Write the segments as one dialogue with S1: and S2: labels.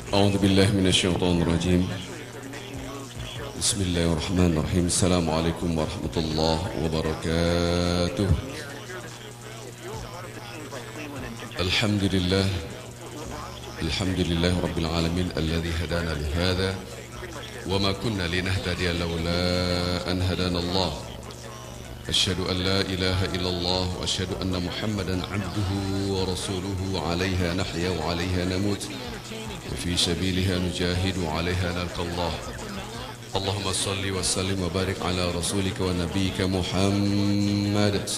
S1: أعوذ بالله من الشيطان الرجيم. بسم الله الرحمن الرحيم. السلام عليكم ورحمة الله وبركاته. الحمد لله رب العالمين الذي هدانا لهذا وما كنا لنهتدي لولا أن هدانا الله. أشهد أن لا إله إلا الله وأشهد أن محمدا عبده ورسوله. عليها نحيا وعليها نموت وفي سبيلها نجاهد وعليها نلقى الله. اللهم صل وسلم وبارك على رسولك ونبيك محمد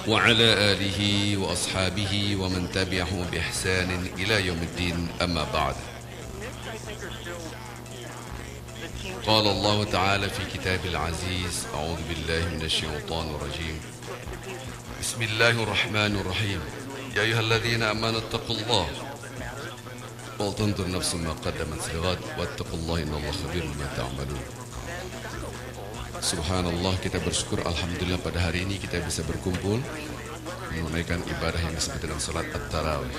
S1: وعلى آله وأصحابه ومن تبعه بإحسان إلى يوم الدين. أما بعد، قال الله تعالى في كتاب العزيز: أعوذ بالله من الشيطان الرجيم. بسم الله الرحمن الرحيم. يا أيها الذين آمنوا اتقوا الله ولتنظر نفس ما قدمت لغد واتقوا الله إن الله خبير بما تعملون. Subhanallah, kita bersyukur alhamdulillah pada hari ini kita bisa berkumpul menunaikan ibadah yang disebut dengan salat at-tarawih.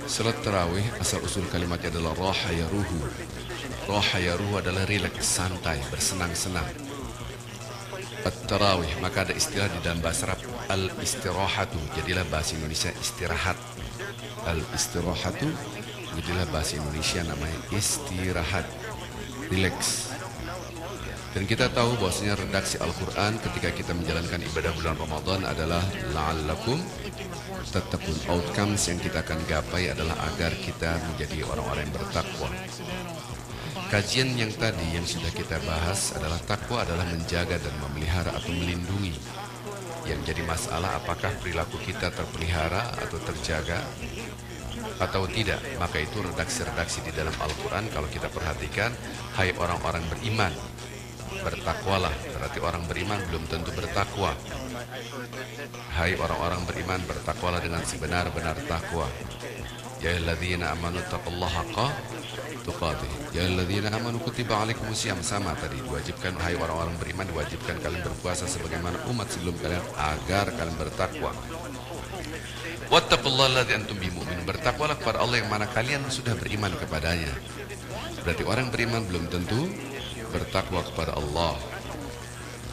S1: Salat tarawih asal usul kalimatnya adalah raha yaruhu. Raha yaruhu adalah rileks, santai, bersenang-senang. At-tarawih, maka ada istilah di dalam bahasa Arab al-istirahatu, jadilah bahasa Indonesia istirahat. Al-istirahatu jadilah bahasa Indonesia namanya istirahat, rileks. Dan kita tahu bahwasanya redaksi Al-Quran ketika kita menjalankan ibadah bulan Ramadan adalah la'allakum tattaqun. Outcomes yang kita akan gapai adalah agar kita menjadi orang-orang yang bertakwa. Kajian yang tadi yang sudah kita bahas adalah takwa adalah menjaga dan memelihara atau melindungi. Yang jadi masalah apakah perilaku kita terpelihara atau terjaga atau tidak. Maka itu redaksi-redaksi di dalam Al-Quran kalau kita perhatikan, hai orang-orang beriman, bertakwalah. Berarti orang beriman belum tentu bertakwa. Hai orang-orang beriman, bertakwalah dengan sebenar-benar takwa. Ya ayyuhalladzina amanu taqullaha haqqa tuqatih. Ya ayyuhalladzina amanu kutiba alaikumusiyam, sama tadi, diwajibkan hai orang-orang beriman, diwajibkan kalian berpuasa sebagaimana umat sebelum kalian agar kalian bertakwa. Wattaqullaha alladzi antum bihi mu'minun, bertakwalah kepada Allah yang mana kalian sudah beriman kepadanya. Berarti orang beriman belum tentu bertakwa kepada Allah.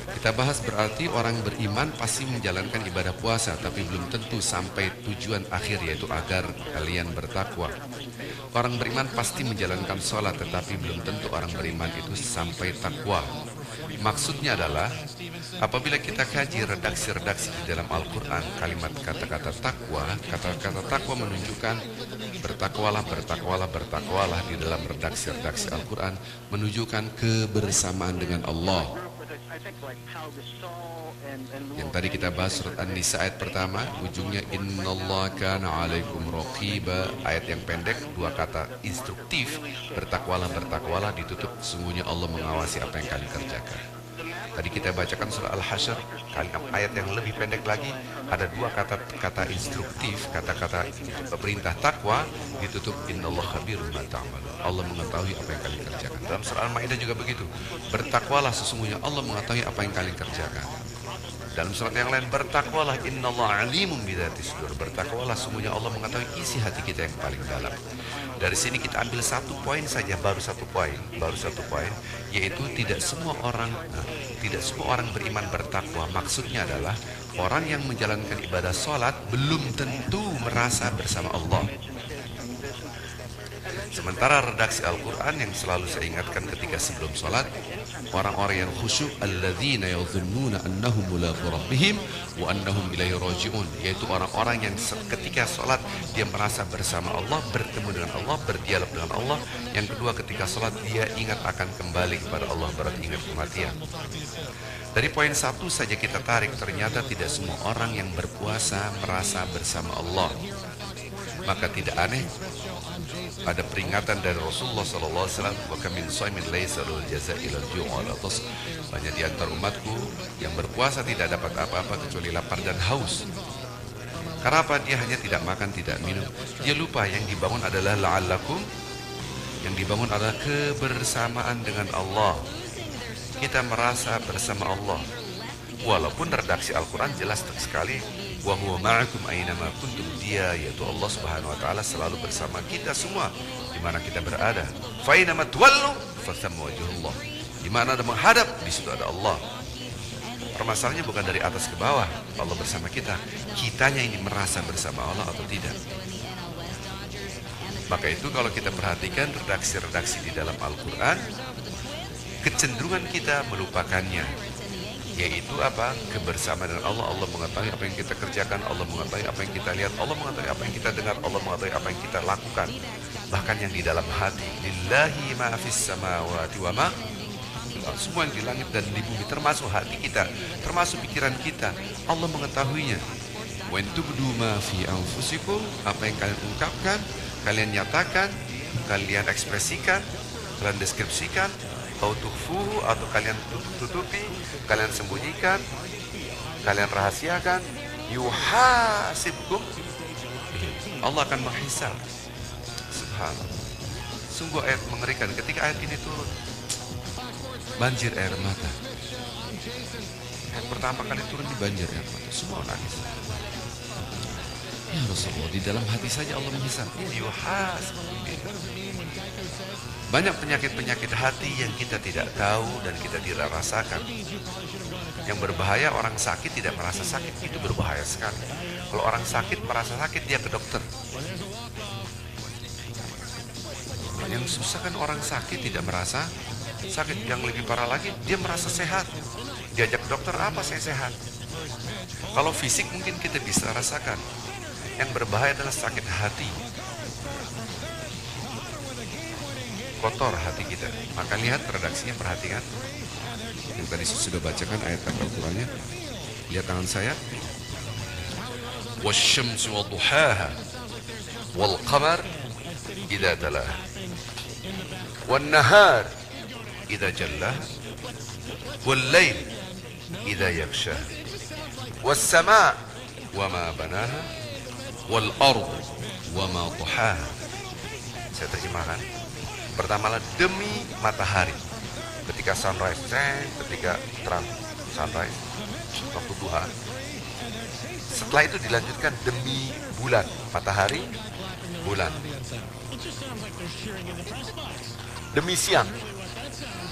S1: Kita bahas berarti orang beriman pasti menjalankan ibadah puasa, tapi belum tentu sampai tujuan akhir, yaitu agar kalian bertakwa. Orang beriman pasti menjalankan sholat, tetapi belum tentu orang beriman itu sampai takwa. Maksudnya adalah apabila kita kaji redaksi-redaksi di dalam Al-Quran, kalimat kata-kata takwa, kata-kata takwa menunjukkan bertakwalah, bertakwalah, bertakwalah. Di dalam redaksi-redaksi Al-Quran menunjukkan kebersamaan dengan Allah. Yang tadi kita bahas surat An-Nisa ayat pertama, ujungnya innallaha kana 'alaikum raqiba. Ayat yang pendek, dua kata instruktif, bertakwalah, bertakwalah, ditutup sungguhnya Allah mengawasi apa yang kalian kerjakan. Tadi kita bacakan surah Al-Hasyr, ayat yang lebih pendek lagi, ada dua kata instruktif, kata-kata perintah takwa, ditutup innallaha khabirun bima ta'malun. Allah mengetahui apa yang kalian kerjakan. Dalam surah Al-Maidah juga begitu, bertakwalah sesungguhnya Allah mengetahui apa yang kalian kerjakan. Dalam surat yang lain, bertakwalah innallaha alimun bidzatis sudur, bertakwalah sesungguhnya Allah mengetahui isi hati kita yang paling dalam. Dari sini kita ambil satu poin saja, baru satu poin, yaitu tidak semua orang beriman bertakwa. Maksudnya adalah orang yang menjalankan ibadah sholat belum tentu merasa bersama Allah. Sementara redaksi Al-Quran yang selalu saya ingatkan ketika sebelum sholat, orang-orang yang khusyuk, alladzina yadhunnuna annahum mulaqu rabbihim wa annahum ilaihi raji'un, yaitu orang-orang yang ketika sholat dia merasa bersama Allah, bertemu dengan Allah, berdialog dengan Allah. Yang kedua, ketika sholat dia ingat akan kembali kepada Allah, berarti ingat kematian. Dari poin satu saja kita tarik, ternyata tidak semua orang yang berpuasa merasa bersama Allah. Maka tidak aneh ada peringatan dari Rasulullah SAW, wa kam min shaimin laisa lahu jazaa illa al-ju' wal 'atash. Banyak di antara umatku yang berpuasa tidak dapat apa-apa kecuali lapar dan haus. Karena apa? Dia hanya tidak makan, tidak minum. Dia lupa yang dibangun adalah la'allakum, yang dibangun adalah kebersamaan dengan Allah. kita merasa bersama Allah. Walaupun redaksi Al-Quran jelas sekali, wa huwa ma'akum aynama kuntum, dia yaitu Allah Subhanahu wa taala selalu bersama kita semua di mana kita berada. Fa aynama tuwallu fathamma wajhullah. Di mana ada menghadap, di situ ada Allah. Permasalahannya bukan dari atas ke bawah Allah bersama kita, kitanya ini merasa bersama Allah atau tidak. Maka itu kalau kita perhatikan redaksi-redaksi di dalam Al-Quran, kecenderungan kita melupakannya, yaitu apa? Kebersamaan dengan Allah. Allah mengetahui apa yang kita kerjakan, Allah mengetahui apa yang kita lihat, Allah mengetahui apa yang kita dengar, Allah mengetahui apa yang kita lakukan. Bahkan yang di dalam hati, lillahi ma fis samawati wa ma, semua yang di langit dan di bumi, termasuk hati kita, termasuk pikiran kita, Allah mengetahuinya. Wa in tubdu ma fi anfusikum, apa yang kalian ungkapkan, kalian nyatakan, kalian ekspresikan, kalian deskripsikan, atau tukhfuhu, atau kalian tutupi, kalian sembunyikan, kalian rahasiakan, yuhasibkum, Allah akan menghisab. Subhanallah. Sungguh ayat mengerikan. Ketika ayat ini turun, banjir air mata. Yang pertama kali turun di banjir air mata, semua nangis. Ya Rasulullah, di dalam hati saja Allah menghisab. Banyak penyakit-penyakit hati yang kita tidak tahu dan kita tidak rasakan. Yang berbahaya, orang sakit tidak merasa sakit, itu berbahaya sekali. Kalau orang sakit merasa sakit, dia ke dokter. Yang susah kan orang sakit tidak merasa sakit. Yang lebih parah lagi, dia merasa sehat. Diajak ke dokter, apa saya sehat? Kalau fisik mungkin kita bisa rasakan. Yang berbahaya adalah sakit hati. Kotor hati kita. Maka lihat redaksinya, perhatikan. Yang tadi sudah bacakan ayat Al-Qurannya. Lihat tangan saya. Wasyamsu wa duhaha wal qamar idza talaha wan nahar idza jallaha wal lail idza yaghshaha was sama' wa ma banaha wal ardu wa ma tuhaha. Saya terjemahkan. Pertama, demi matahari ketika sunrise, ketika terang sunrise, waktu duha. Setelah itu dilanjutkan demi bulan, matahari, bulan. Demi siang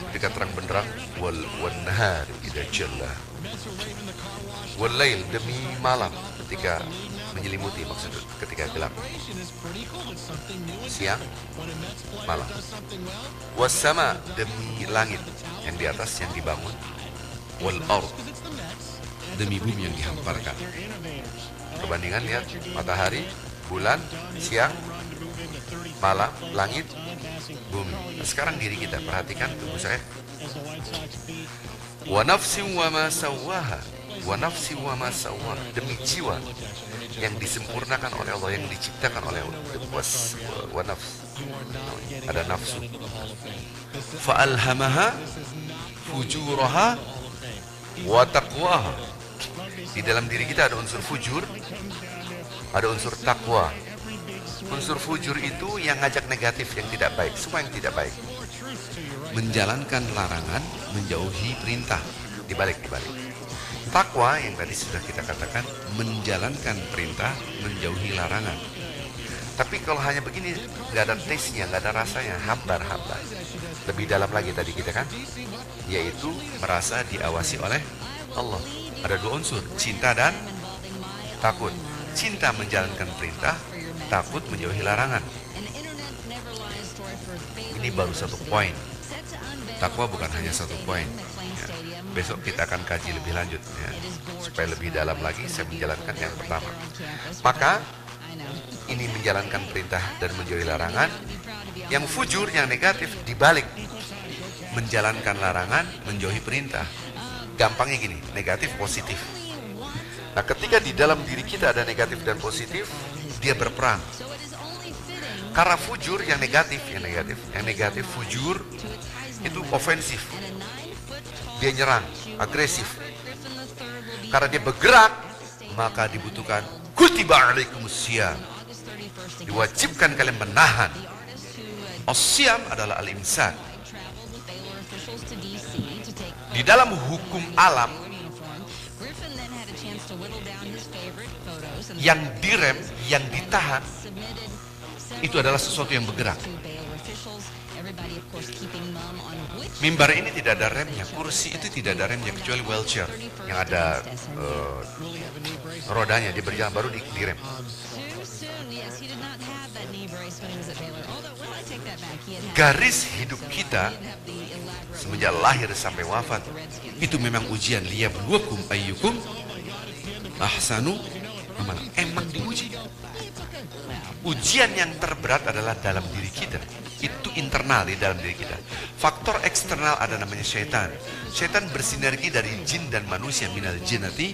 S1: ketika terang benderang, wal nahar idza jalla. Wal lail, demi malam ketika menyelimuti, maksudnya ketika gelap. Siang, malam. Wassama, demi langit yang di atas yang dibangun. Wal ard, demi bumi yang dihamparkan. Perbandingan, lihat matahari, bulan, siang, malam, langit, bumi. Nah, sekarang diri kita, perhatikan tubuh saya. Wa nafsin wa ma sawwaha, wa nafsi wa ma sawwaha, demi jiwa yang disempurnakan oleh Allah, yang diciptakan oleh Allah. Wa nafs, ada nafsu. Fa alhamaha fujuraha wa taqwaha. Di dalam diri kita ada unsur fujur, ada unsur takwa. Unsur fujur itu yang ngajak negatif, yang tidak baik, semua yang tidak baik. Menjalankan larangan, menjauhi perintah, dibalik. Takwa yang tadi sudah kita katakan, menjalankan perintah, menjauhi larangan. Tapi kalau hanya begini, nggak ada taste-nya, nggak ada rasanya, hambar. Lebih dalam lagi tadi kita kan, yaitu merasa diawasi oleh Allah. Ada dua unsur, cinta dan takut. Cinta menjalankan perintah, takut menjauhi larangan. Ini baru satu poin. Takwa bukan hanya satu poin. Ya. Besok kita akan kaji lebih lanjut, ya. Supaya lebih dalam lagi saya menjalankan yang pertama. Maka ini menjalankan perintah dan menjauhi larangan. Yang fujur, yang negatif, dibalik. Menjalankan larangan, menjauhi perintah. Gampangnya gini, negatif, positif. Nah, ketika di dalam diri kita ada negatif dan positif, dia berperang. Karena fujur yang negatif, fujur itu ofensif. Dia nyerang, agresif. Karena dia bergerak, maka dibutuhkan kutiba alaikumusiyam. Diwajibkan kalian menahan. As-siyam adalah al-imsak. Di dalam hukum alam, yang direm, yang ditahan, itu adalah sesuatu yang bergerak. Mimbar ini tidak ada remnya, kursi itu tidak ada remnya kecuali wheelchair yang ada rodanya, dia berjalan baru direm. Garis hidup kita semenjak lahir sampai wafat itu memang ujian. Liyabluwakum ayyukum ahsanu amala. Emang diuji. Ujian yang terberat adalah dalam diri kita. Itu internal di dalam diri kita. Faktor eksternal ada namanya syaitan. Syaitan bersinergi dari jin dan manusia, minal jinnati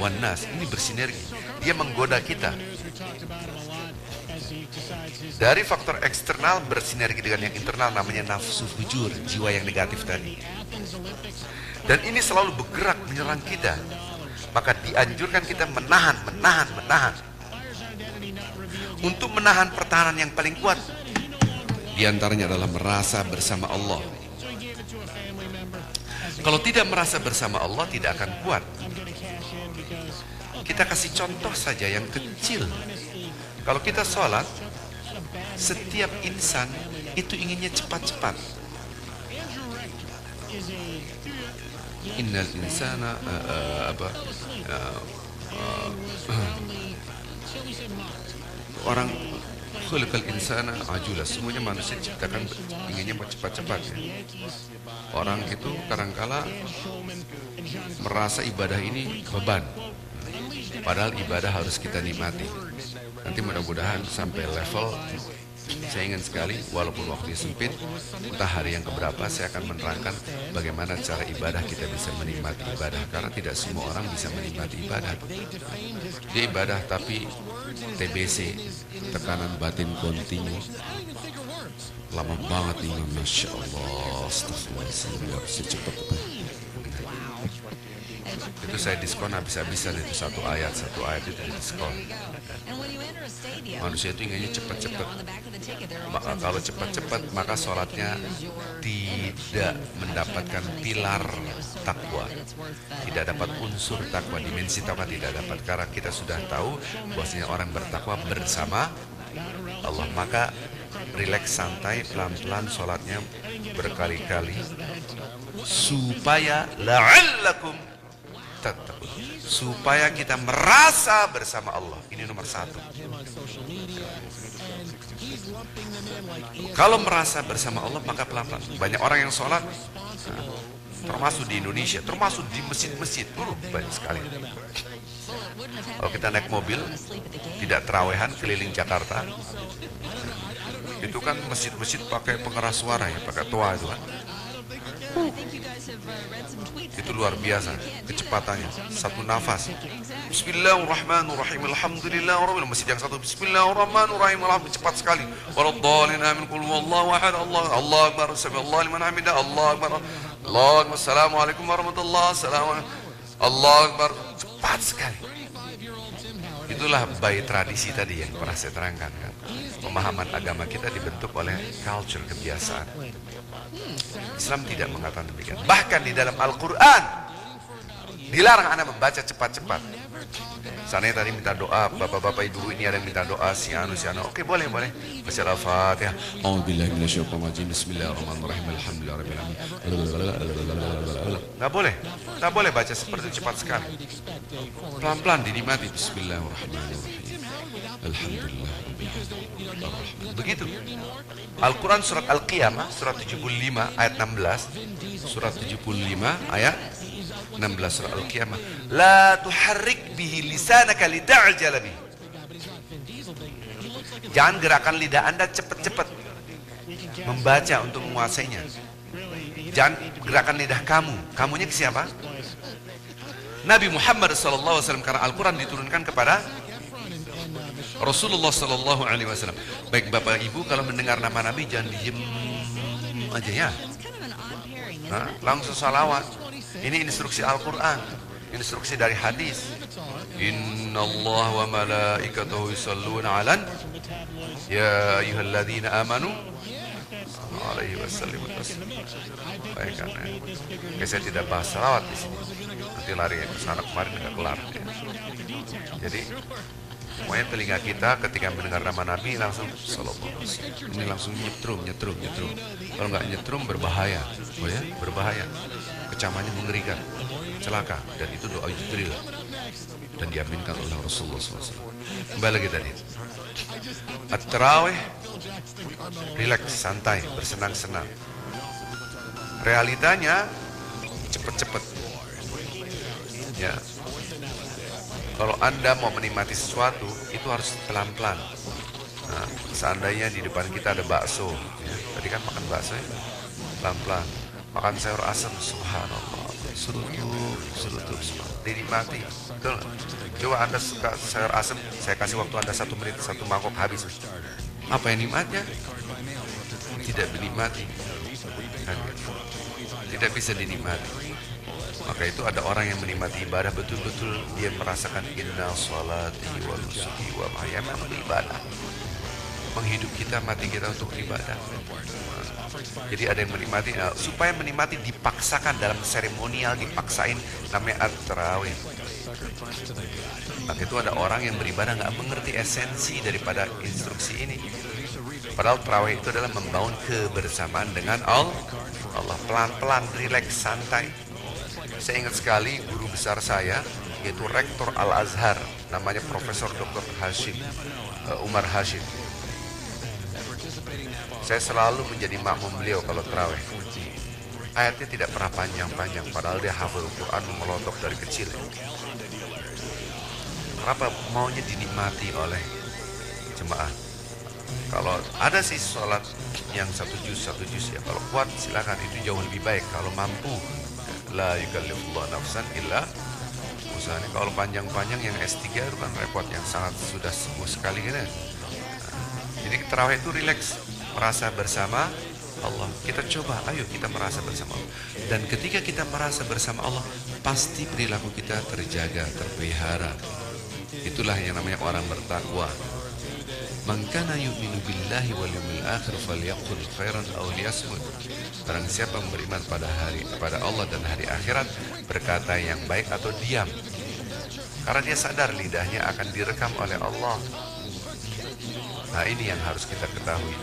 S1: wan nas. Ini bersinergi. Dia menggoda kita. Dari faktor eksternal bersinergi dengan yang internal, namanya nafsu fujur, jiwa yang negatif tadi. Dan ini selalu bergerak menyerang kita. Maka dianjurkan kita menahan. Untuk menahan pertahanan yang paling kuat, di antaranya adalah merasa bersama Allah. Kalau tidak merasa bersama Allah, tidak akan kuat. Kita kasih contoh saja yang kecil. Kalau kita sholat, setiap insan itu inginnya cepat-cepat. Innal insana orang khuliqal insana ajula. Semuanya manusia diciptakan inginnya cepat-cepat ya. Orang itu kadangkala merasa ibadah ini beban, padahal ibadah harus kita nikmati. Nanti mudah-mudahan sampai level, saya ingin sekali walaupun waktunya sempit, entah hari yang keberapa, saya akan menerangkan bagaimana cara ibadah kita bisa menikmati ibadah. Karena tidak semua orang bisa menikmati ibadah. Dia ibadah tapi TBC, tekanan batin kontinu, lama banget nih, Masya Allah, astagfirullahaladzim, secepat-cepat. Itu saya diskon habis-habisan, itu satu ayat itu diskon. Manusia itu inginnya cepat-cepat. Maka kalau cepat-cepat, maka sholatnya tidak mendapatkan pilar takwa, tidak dapat unsur takwa, dimensi takwa tidak dapat. Karena kita sudah tahu bahwasanya orang bertakwa bersama Allah. Maka rileks, santai, pelan-pelan sholatnya berkali-kali, supaya la'allakum tattaqun, supaya kita merasa bersama Allah. Ini nomor satu. Kalau merasa bersama Allah, maka pelan-pelan. Banyak orang yang sholat, termasuk di Indonesia, termasuk di masjid-masjid, banyak sekali. Kalau kita naik mobil, tidak terawehan keliling Jakarta, itu kan masjid-masjid pakai pengeras suara ya, pakai toa itu kan. Itu luar biasa kecepatannya, satu nafas. Bismillahirrahmanirrahim, alhamdulillahirabbil alamin. Masjid yang satu, Bismillahirrahmanirrahim, cepat sekali. Waladhdallin, amin, qul huwallahu ahad, Allahu akbar, sami'allahu liman hamidah, Allahu akbar, Allahu akbar, assalamualaikum warahmatullahi wabarakatuh, Allahu akbar, cepat sekali. Itulah bayi tradisi tadi yang pernah saya terangkan kan. Pemahaman agama kita dibentuk oleh culture, kebiasaan. Islam tidak mengatakan demikian. Bahkan di dalam Al-Quran dilarang anak membaca cepat-cepat. Sana tadi minta doa, bapak-bapak ibu ini ada yang minta doa, si anu. Oke, boleh. Baca Al-Fatihah. A'udzubillahi minasyaitonir rajim. Bismillahirrahmanirrahim. Alhamdulillahirabbil alamin. Enggak boleh baca seperti itu cepat sekali. Pelan-pelan dinikmati. Bismillahirrahmanirrahim. Alhamdulillah. Begitu. Al-Quran surat Al-Qiyamah surat 75 ayat 16. Surat 75 ayat 16 surat Al-Qiyamah. La tuharrik bihi lisanaka lita'jala bihi. Jangan gerakan lidah Anda cepat-cepat membaca untuk menguasainya. Jangan gerakan lidah kamunya ke siapa? Nabi Muhammad SAW, karena Al-Quran diturunkan kepada Rasulullah SAW. Baik Bapak Ibu, kalau mendengar nama Nabi jangan diem aja ya. Langsung salawat. Ini instruksi Al-Quran, instruksi dari hadis. Innallaha wa malaikatahu yusholluna 'alan ya ayyuhalladzina amanu alaihi wasallam. Baik kan? Oke, saya tidak bahas salawat di sini. Nanti lari ke sana kemarin nggak kelar. Ya. Jadi pokoknya telinga kita ketika mendengar nama Nabi langsung sallallahu alaihi wasallam. Ini langsung nyetrum. Kalau nggak nyetrum berbahaya. Oh ya, berbahaya. Kecamannya mengerikan, celaka, dan itu doa Jibril dan diaminkan oleh Rasulullah SAW. Kembali lagi tadi, at-tarawih, rileks, santai, bersenang-senang. Realitanya cepet-cepet. Ya, kalau Anda mau menikmati sesuatu itu harus pelan-pelan. Nah, seandainya di depan kita ada bakso, ya, tadi kan makan bakso ya, pelan-pelan. Makan sayur asam, subhanallah, selutup, dinikmati. Betul. Coba Anda suka sayur asam, saya kasih waktu Anda 1 menit, 1 mangkok habis. Apa yang nikmatnya? Tidak dinikmati. Tidak bisa dinikmati. Maka itu ada orang yang menikmati ibadah betul-betul, dia merasakan inna sholati wa nusuki wa mahyaya, memang ibadah. Menghidup kita, mati kita untuk ibadah. Jadi ada yang menikmati, supaya menikmati dipaksakan dalam seremonial, dipaksain, namanya at-tarawih. Maka itu ada orang yang beribadah nggak mengerti esensi daripada instruksi ini. Padahal tarawih itu adalah membangun kebersamaan dengan Allah, pelan-pelan, rileks, santai. Saya ingat sekali guru besar saya, yaitu Rektor Al-Azhar, namanya Profesor Dr. Hashim, Umar Hashim. Saya selalu menjadi makmum beliau kalau tarawih. Ayatnya tidak pernah panjang-panjang, padahal dia hafal Quran memelontok dari kecil. Kenapa? Maunya dinikmati oleh jemaah. Kalau ada sih sholat yang satu juz ya, kalau kuat silakan, itu jauh lebih baik. Kalau mampu, la yukallifullahu nafsan illa wus'aha. Kalau panjang-panjang yang S3 itu kan repot, yang sangat sudah sepuh sekali kan. Jadi tarawih itu rileks, merasa bersama Allah. Kita coba, ayo kita merasa bersama Allah. Dan ketika kita merasa bersama Allah, pasti perilaku kita terjaga, terpelihara. Itulah yang namanya orang bertakwa. Man kana yu'minu billahi wal yawmil akhir falyaqul khairan aw liyasmut. Barang siapa yang beriman pada Allah dan hari akhirat, berkata yang baik atau diam. Karena dia sadar lidahnya akan direkam oleh Allah. Nah, ini yang harus kita ketahui.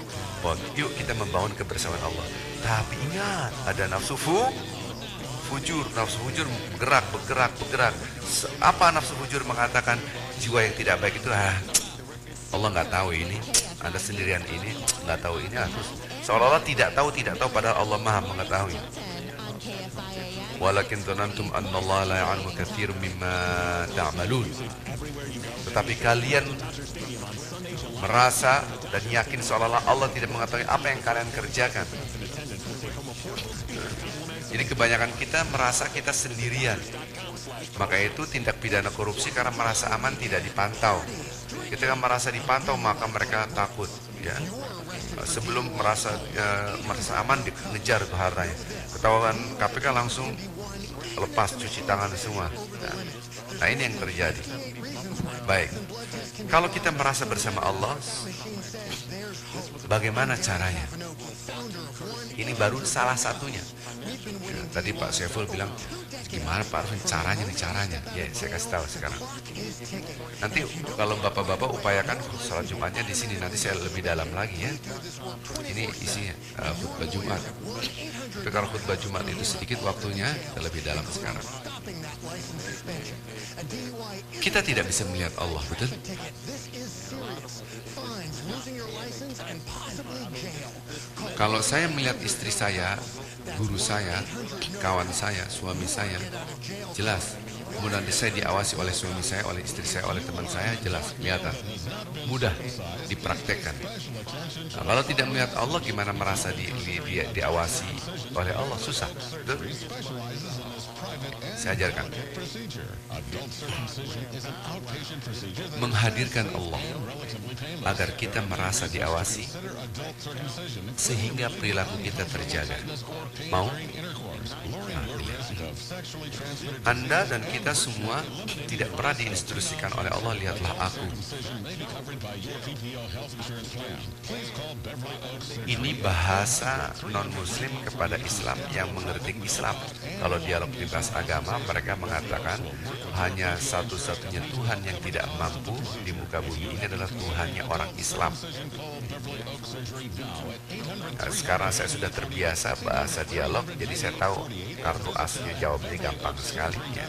S1: Yuk kita membangun kebersamaan Allah. Tapi ingat, ada nafsu fujur. Nafsu fujur bergerak. Apa nafsu fujur mengatakan? Jiwa yang tidak baik itu, Allah nggak tahu ini, Anda sendirian ini, nggak tahu ini, terus seolah-olah tidak tahu, padahal Allah maha mengetahui. Walakin dhanantum annallaha la ya'lamu katsiran mimma ta'malun. Tetapi kalian merasa dan yakin seolah-olah Allah tidak mengetahui apa yang kalian kerjakan. Jadi kebanyakan kita merasa kita sendirian. Maka itu tindak pidana korupsi karena merasa aman, tidak dipantau. Ketika merasa dipantau, maka mereka takut. Ya. Sebelum merasa aman, dikejar ke hartanya. Ketahuan KPK langsung lepas, cuci tangan semua. Nah, ini yang terjadi. Baik, kalau kita merasa bersama Allah, bagaimana caranya? Ini baru salah satunya. Ya, tadi Pak Saiful bilang, gimana Pak Arfin caranya? Ya, saya kasih tahu sekarang. Nanti kalau bapak-bapak upayakan salat Jumatnya di sini, nanti saya lebih dalam lagi ya. Ini isi khutbah Jumat. Tapi kalau khutbah Jumat itu sedikit waktunya, kita lebih dalam sekarang. Kita tidak bisa melihat Allah, betul? Kalau saya melihat istri saya, guru saya, kawan saya, suami saya, jelas. Kemudian saya diawasi oleh suami saya, oleh istri saya, oleh teman saya, jelas, kelihatan. Mudah dipraktekkan. Nah, kalau tidak melihat Allah, gimana merasa diawasi oleh Allah? Susah. Betul? Saya ajarkan. Menghadirkan Allah agar kita merasa diawasi sehingga perilaku kita terjaga. Mau? Nah, Anda dan kita kita semua tidak pernah diinstruksikan oleh Allah, lihatlah aku. Ini bahasa non-muslim kepada Islam yang mengerti Islam. Kalau dialog lintas agama, mereka mengatakan hanya satu-satunya Tuhan yang tidak mampu di muka bumi ini adalah Tuhannya orang Islam. Nah, sekarang saya sudah terbiasa bahasa dialog, jadi saya tahu kartu asnya jawabnya gampang sekali ya.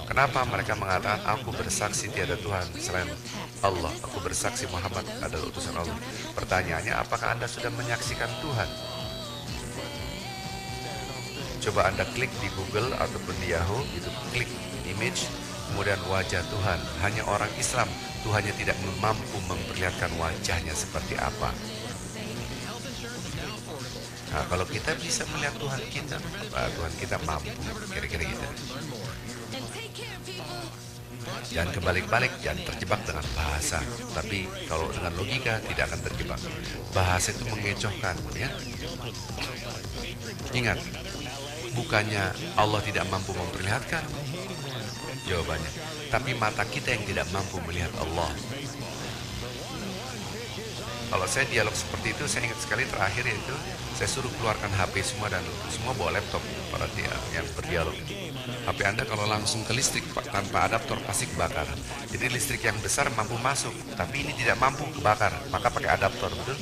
S1: Kenapa mereka mengatakan aku bersaksi tiada Tuhan selain Allah, aku bersaksi Muhammad adalah utusan Allah. Pertanyaannya, apakah Anda sudah menyaksikan Tuhan? Coba Anda klik di Google ataupun di Yahoo, itu klik image, kemudian wajah Tuhan. Hanya orang Islam Tuhannya tidak mampu memperlihatkan wajahnya seperti apa. Nah, kalau kita bisa melihat Tuhan kita mampu, kira-kira gitu. Jangan kebalik-balik, jangan terjebak dengan bahasa. Tapi kalau dengan logika tidak akan terjebak. Bahasa itu mengecohkan, ya. Ingat, bukannya Allah tidak mampu memperlihatkan jawabannya, tapi mata kita yang tidak mampu melihat Allah. Kalau saya dialog seperti itu, saya ingat sekali terakhir itu saya suruh keluarkan HP semua dan semua bawa laptop para dia yang berdialog. HP Anda kalau langsung ke listrik tanpa adaptor pasti kebakar. Jadi listrik yang besar mampu masuk, tapi ini tidak mampu kebakar, maka pakai adaptor, betul?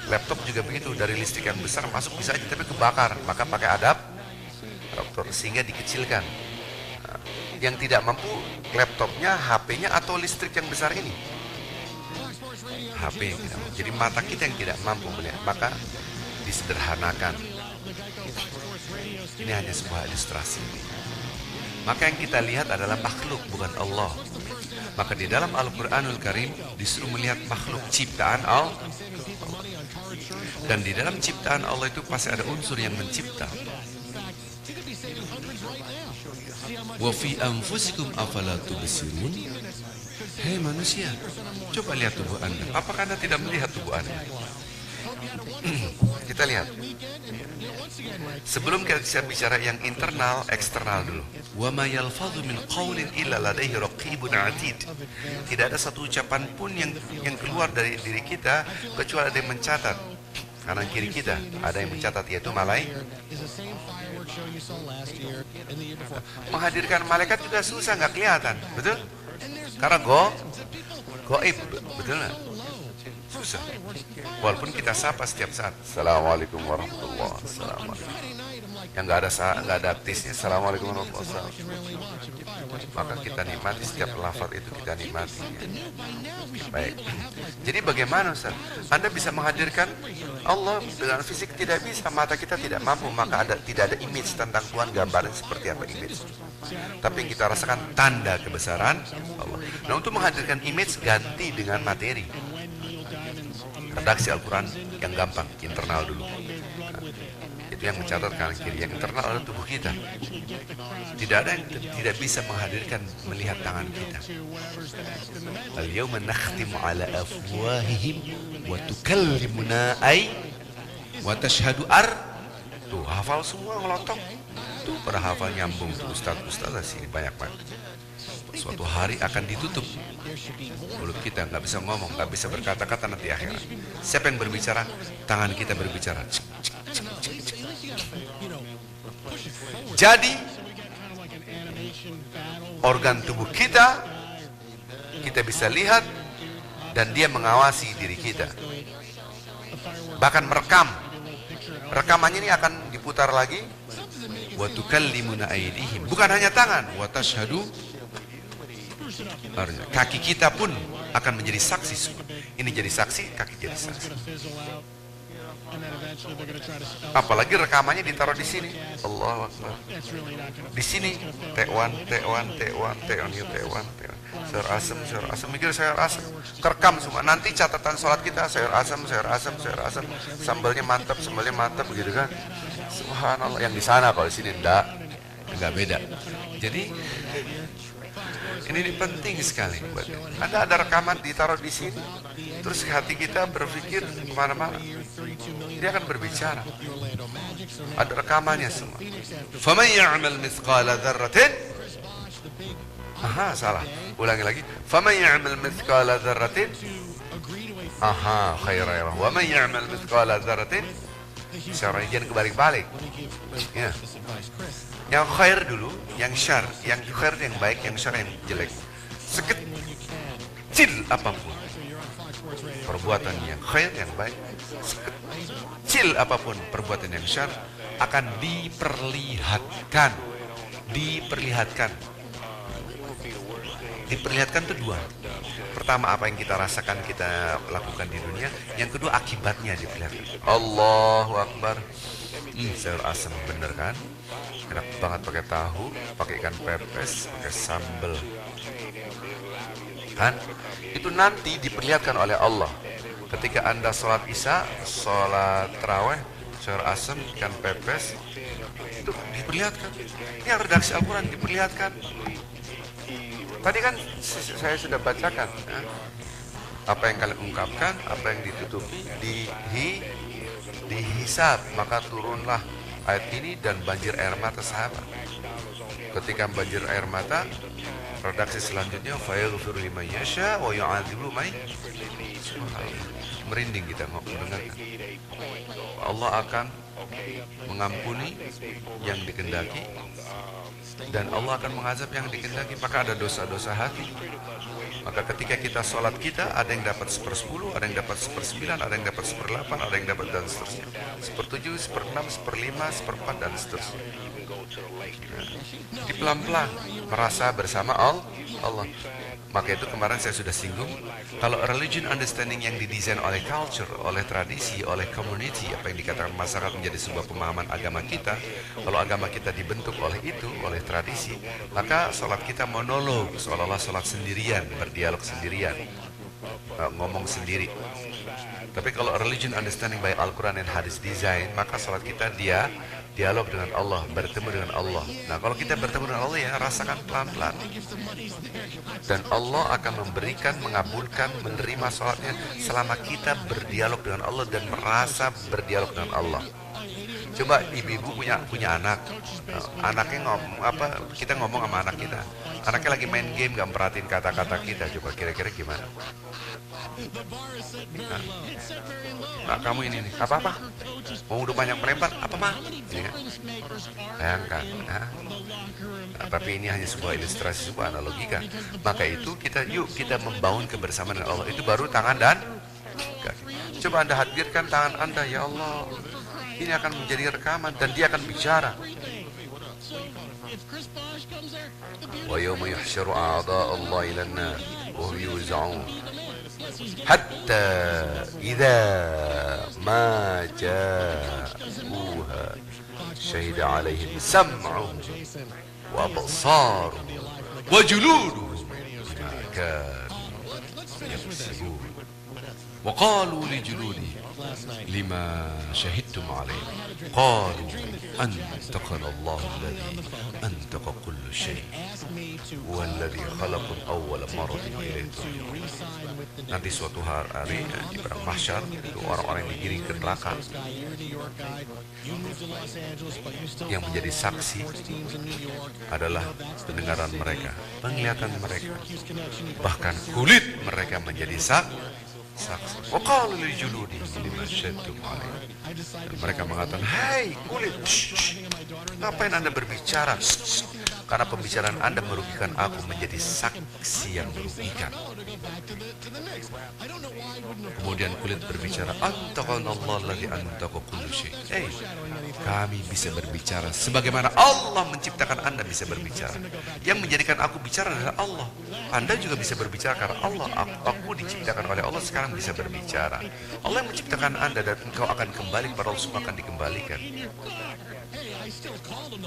S1: Laptop juga begitu, dari listrik yang besar masuk bisa aja tapi kebakar, maka pakai adaptor sehingga dikecilkan. Nah, yang tidak mampu laptopnya, HP-nya atau listrik yang besar ini. HP yang tidak mampu. Jadi mata kita yang tidak mampu melihat, maka disederhanakan. Ini hanya sebuah ilustrasi. Maka yang kita lihat adalah makhluk, bukan Allah. Maka di dalam Al-Quranul Karim disuruh melihat makhluk ciptaan Allah. Dan di dalam ciptaan Allah itu pasti ada unsur yang mencipta. Wa fi anfusikum afala tubsirun. Hei manusia, coba lihat tubuh Anda. Apakah Anda tidak melihat tubuh Anda? Kita lihat. Sebelum kita bicara yang internal, eksternal dulu. Wa ma yalfadhu min qawlin illa ladaihi raqibun 'atid. Tidak ada satu ucapan pun yang keluar dari diri kita kecuali ada yang mencatat. Kanan kiri kita ada yang mencatat, yaitu malaikat. Menghadirkan malaikat juga susah, nggak kelihatan, betul? Karena goib, betul nggak? Susah. Walaupun kita sapa setiap saat, Assalamualaikum warahmatullahi wabarakatuh. Yang nggak ada aktisnya, Assalamualaikum warahmatullahi wabarakatuh. Maka kita nikmati setiap lafaz itu, kita nikmati. Baik. Jadi bagaimana Ustaz? Anda bisa menghadirkan Allah dengan fisik, tidak bisa, mata kita tidak mampu, maka tidak ada image tentang Tuhan, gambaran seperti apa image. Tapi yang kita rasakan tanda kebesaran Allah. Nah, untuk menghadirkan image ganti dengan materi. Redaksi Al-Quran yang gampang, internal dulu. Nah, itu yang mencatat kanan kiri. Yang internal adalah tubuh kita. Tidak ada yang tidak bisa menghadirkan melihat tangan kita. Al-yawma nakhtimu ala afwahihim wa tukallimuna ay wa tashhadu tuh hafal semua ngelotok. Tuh pada hafal nyambung tuh ustaz sih banyak banget. Suatu hari akan ditutup mulut kita, nggak bisa ngomong, nggak bisa berkata-kata nanti akhirat. Siapa yang berbicara? Tangan kita berbicara. Jadi organ tubuh kita bisa lihat dan dia mengawasi diri kita. Bahkan merekam. Rekamannya ini akan diputar lagi. Wa tukallimuna aydihim. Bukan hanya tangan, wa tashhadu, kaki kita pun akan menjadi saksi. Ini jadi saksi, kaki jadi saksi. Apalagi rekamannya ditaruh di sini. Allahu Akbar. Di sini T1. Sayur asam, mikir sayur asam. Kerekam semua. Nanti catatan sholat kita sayur asam. Sambalnya mantap begitu kan. Subhanallah. Yang di sana, kalau di sini enggak beda. Jadi Ini penting sekali. Anda ada rekaman ditaruh di sini, terus hati kita berpikir kemana-mana. Dia akan berbicara. Ada rekamannya semua. فَمَنْ يَعْمَلْ مِثْقَالَ ذَرَّةٍ. Aha, salah. Ulangi lagi. فَمَنْ يَعْمَلْ مِثْقَالَ ذَرَّةٍ. Aha, khairan. وَمَنْ يَعْمَلْ مِثْقَالَ ذَرَّةٍ. Seorang jangan kebalik-balik. Ya. Yang khair dulu, yang syar. Yang khair yang baik, yang syar yang jelek. Sekecil apapun perbuatan yang khair, yang baik, sekecil apapun perbuatan yang syar, akan diperlihatkan. Diperlihatkan itu dua. Pertama, apa yang kita rasakan, kita lakukan di dunia. Yang kedua, akibatnya diperlihatkan. Allahu Akbar. Sayur asam, bener kan? Enak banget pakai tahu, pakai ikan pepes, pakai sambal. Kan? Itu nanti diperlihatkan oleh Allah. Ketika Anda sholat isya, sholat tarawih, sayur asam, ikan pepes, itu diperlihatkan. Ini redaksi Al-Quran diperlihatkan. Tadi kan saya sudah bacakan, ya. Apa yang kalian ungkapkan, apa yang ditutupi, dihisab, maka turunlah ayat ini dan banjir air mata sahabat. Ketika banjir air mata, redaksi selanjutnya fayaghfiru liman yasha wa yu'adzibu man. Merinding kita mendengarkan. Allah akan mengampuni yang dikehendaki dan Allah akan mengazab yang dikehendaki. Maka ada dosa-dosa hati. Maka ketika kita sholat kita, ada yang dapat 1/10, ada yang dapat 1/9, ada yang dapat 1/8, ada yang dapat dan seterusnya, 1/7, 1/6, 1/5, 1/4 dan seterusnya. Di pelan-pelan merasa bersama Allah. Maka itu kemarin saya sudah singgung, kalau religion understanding yang didesain oleh culture, oleh tradisi, oleh community, apa yang dikatakan masyarakat menjadi sebuah pemahaman agama kita. Kalau agama kita dibentuk oleh itu, oleh tradisi, maka sholat kita monolog, seolah-olah sholat sendirian, berdialog sendirian, ngomong sendiri. Tapi kalau religion understanding by Al-Quran dan hadis design, maka sholat kita dia dialog dengan Allah, bertemu dengan Allah. Nah, kalau kita bertemu dengan Allah, ya rasakan pelan-pelan. Dan Allah akan memberikan, mengabulkan, menerima sholatnya selama kita berdialog dengan Allah dan merasa berdialog dengan Allah. Coba ibu-ibu punya anak, anaknya kita ngomong sama anak kita, anaknya lagi main game, gak merhatiin kata-kata kita. Coba kira-kira gimana? Nah, kamu ini nih, apa-apa? Mau udah banyak melempar, apa mah? Ini kan? Bayangkan. Nah, tapi ini hanya sebuah ilustrasi, sebuah analogikan. Maka itu yuk kita membangun kebersamaan dengan Allah. Itu baru tangan dan kaki. Coba Anda hadirkan tangan Anda, ya Allah. Ini akan menjadi rekaman dan dia akan bicara. Wa yawma yuhsyaru a'da'u Allah ila an-nar wa hum yuz'un hatta idza ma ja'uha syahida 'alaihim sam'uhum wa absaruhum wa juluduhum bima kanu yaksibun wa qalu li juludihim lima syahidtum alaih qalu antaqana Allah alladhi antaqa kullu syai' walladhi khalaqakum awwala marratin ilaihi turja'un. Nanti suatu hari di perang mahsyar, itu orang-orang yang digiring ke neraka yang menjadi saksi adalah pendengaran mereka, penglihatan mereka, bahkan kulit mereka menjadi saksi. Waqalu li juludihim lima syahidtum alaih. Dan mereka mengatakan, "Hai kulit, ngapain Anda berbicara? Karena pembicaraan Anda merugikan aku, menjadi saksi yang merugikan." Kemudian kulit berbicara, "Antaqana Allah alladzi antaqa kullu syai'." Kami bisa berbicara sebagaimana Allah menciptakan Anda bisa berbicara. Yang menjadikan aku bicara adalah Allah. Anda juga bisa berbicara karena Allah. Aku diciptakan oleh Allah, sekarang bisa berbicara. Allah yang menciptakan Anda dan engkau akan kembali kepada Allah, semua akan dikembalikan.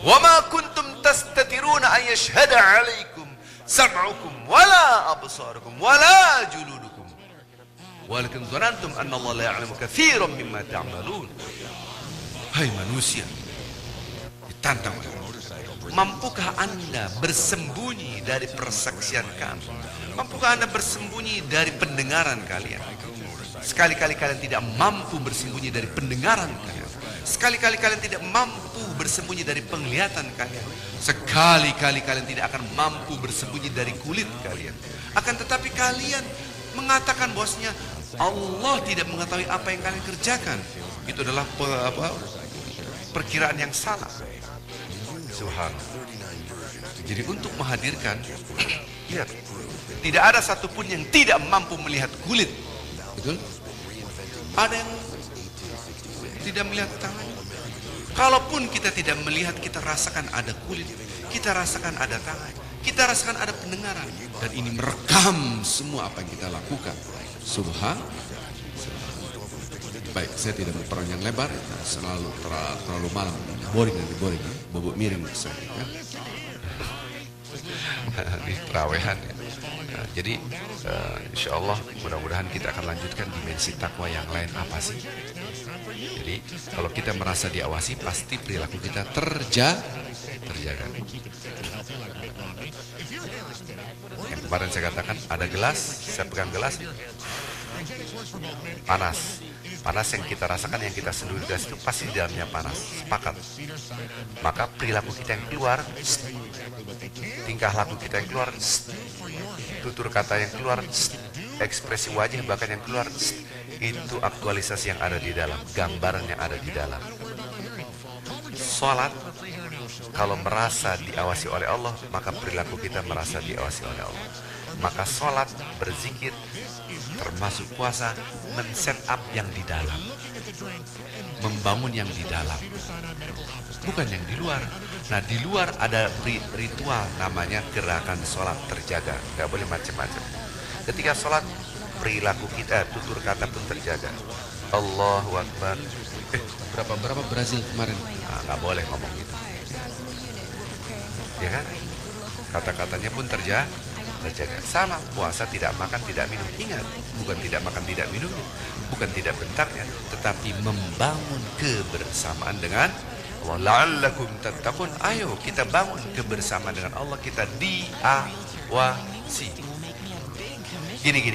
S1: Wa ma kuntum tastatiruna an yashhada 'alaikum sam'ukum wala absarukum wala juludukum walakin dhanantum anna Allah la ya'lamu katsiran mimma ta'malun. Hai manusia, ditantang oleh Allah. Mampukah Anda bersembunyi dari persaksian kami? Mampukah Anda bersembunyi dari pendengaran kalian? Sekali-kali kalian tidak mampu bersembunyi dari pendengaran kalian. Sekali-kali kalian tidak mampu bersembunyi dari penglihatan kalian. Sekali-kali kalian tidak akan mampu bersembunyi dari kulit kalian. Akan tetapi kalian mengatakan bahwasanya Allah tidak mengetahui apa yang kalian kerjakan. Itu adalah perkiraan yang salah. Subhanallah. Jadi untuk menghadirkan, lihat, tidak ada satupun yang tidak mampu melihat kulit. Betul? Ada yang tidak melihat tangan. Kalaupun kita tidak melihat, kita rasakan ada kulit, kita rasakan ada tangan, kita rasakan ada pendengaran, dan ini merekam semua apa yang kita lakukan. Baik, saya tidak mau panjang lebar, terlalu malam, boring, bobok miring saya. Kan? Ini perawehan ya. Nah, jadi insya Allah mudah-mudahan kita akan lanjutkan dimensi takwa yang lain apa sih? Jadi kalau kita merasa diawasi, pasti perilaku kita terjaga. Yang kemarin saya katakan ada gelas, saya pegang gelas, panas yang kita rasakan, yang kita sentuh gelas itu pasti di dalamnya panas, sepakat. Maka perilaku kita yang keluar, tingkah laku kita yang keluar, tutur kata yang keluar, ekspresi wajah bahkan yang keluar, itu aktualisasi yang ada di dalam, gambaran yang ada di dalam. Sholat, kalau merasa diawasi oleh Allah, maka perilaku kita merasa diawasi oleh Allah. Maka sholat, berzikir, termasuk puasa, men-set up yang di dalam, membangun yang di dalam, bukan yang di luar. Nah, di luar ada ritual namanya gerakan sholat terjaga, nggak boleh macam-macam. Ketika sholat, perilaku kita, tutur kata pun terjaga. Allahu Akbar. Berapa Brazil kemarin? Nah, nggak boleh ngomong gitu, ya kan? Kata-katanya pun terjaga. Sama, puasa tidak makan tidak minum. Ingat, bukan tidak makan tidak minum, bukan tidak bentarnya, tetapi membangun kebersamaan dengan Allah. La'allakum tattaqun. Ayo kita bangun kebersamaan dengan Allah, kita diawasi. Gini.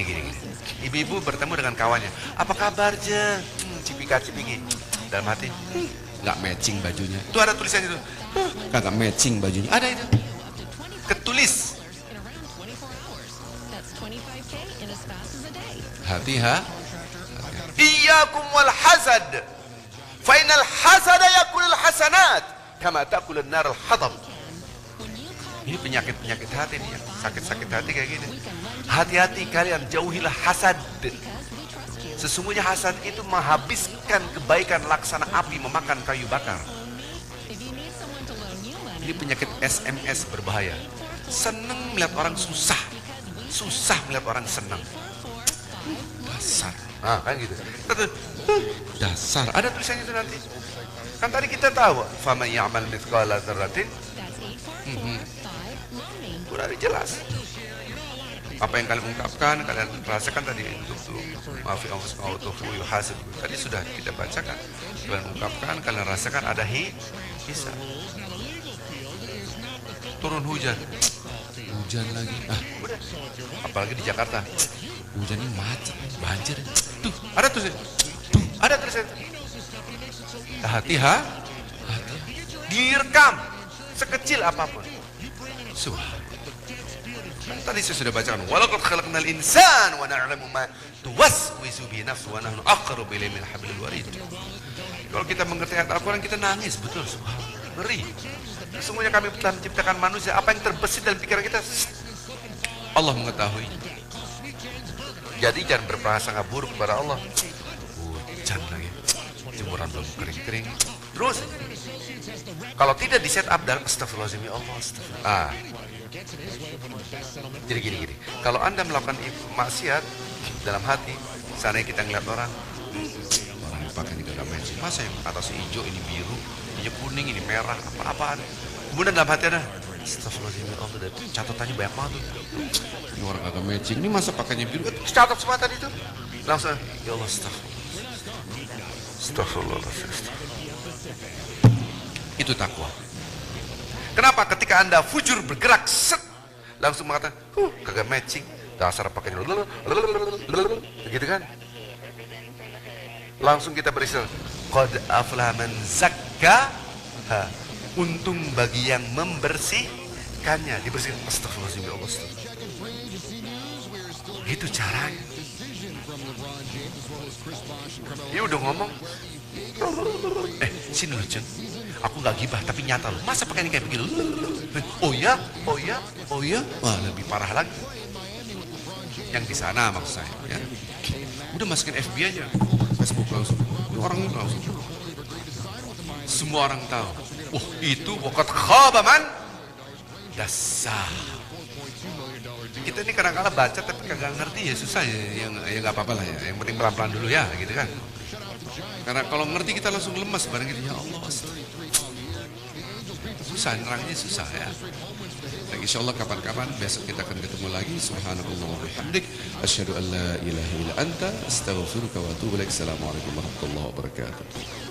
S1: Ibu-ibu bertemu dengan kawannya. Apa kabar je? Cipika-cipiki. Dalam hati, nggak matching bajunya. Itu ada tulisannya itu. Kagak matching bajunya. Ada itu. Ketulis. Iyyakum wal hasad. Fa innal hasada yakulul hasanat kama takulun narul hatab. Ini penyakit hati nih, sakit hati kayak gini. Hati-hati kalian, jauhilah hasad. Sesungguhnya hasad itu menghabiskan kebaikan laksana api memakan kayu bakar. Ini penyakit SMS berbahaya. Senang melihat orang susah melihat orang senang. Dasar. Kan gitu. Dasar. Ada tulisannya itu nanti. Kan tadi kita tahu, faman ya'mal mithqala dzarratin. Udah jelas. Apa yang kalian ungkapkan, kalian rasakan tadi untuk maafi anfusakum hasad. Tadi sudah kita bacakan. Kalian ungkapkan, kalian rasakan ada hisab. Turun hujan lagi. Udah. Apalagi di Jakarta. Hujan ini macet, banjir. Tuh, ada tulisan. Hati. Direkam sekecil apapun. Tadi saya sudah bacakan. Walaqad khalaqnal insana wa na'lamu ma tuwaswisu bihi nafsuhu wa nahnu aqrabu ilayhi min hablil warid. Kalau kita mengerti ayat Al-Quran, kita nangis, betul. Ngeri. Sesungguhnya kami telah menciptakan manusia, apa yang terbesit dalam pikiran kita Allah mengetahui. Jadi jangan berprasangka buruk kepada Allah. Hujan lagi, jemuran belum kering-kering. Terus kalau tidak di set up dalam astagfirullahaladzim, ya Allah, astagfirullah. Jadi gini. Kalau Anda melakukan maksiat dalam hati, seandainya kita ngeliat orang pakai ini gak matching, masa yang atasnya hijau, ini biru, ini kuning, ini merah, apa-apaan. Kemudian dalam hati ada astagfirullahaladzim, ya Allah, catatannya banyak banget tuh. Ini orang agak matching, ini masa pakainya biru, catat semua tadi tuh. Langsung, ya Allah, astagfirullah. Itu takwa. Kenapa? Ketika Anda fujur bergerak, set, langsung mengatakan, kagak matching, dasar pakai gitu kan? Langsung kita beristighfar, qad aflaha man zakkaha, untung bagi yang membersihkannya, dibersihkan. Astagfirullahaladzim, ya Allah, gitu caranya. Dia udah ngomong, sini loh Ceng, aku gak gibah tapi nyata loh, masa pakai ini kayak begini? Oh ya, wah lebih parah lagi. Yang di sana maksud saya, ya. Udah masukin FB aja, Facebook langsung, orang langsung, semua orang tahu. Itu waqad khaba man dasar. Kita ini kadang-kadang baca tapi kagak ngerti, ya susah ya, nggak apa-apa lah ya. Yang penting pelan-pelan dulu ya, gitu kan. Karena kalau ngerti kita langsung lemas bareng gitu, ya Allah. Susah, nerangnya susah ya. Nah, insyaallah kapan-kapan besok kita akan ketemu lagi. Subhanallah wa bihamdik, asyhadu an la ilaha illa anta, astaghfiruka wa atubu ilaik. Assalamualaikum warahmatullahi wabarakatuh.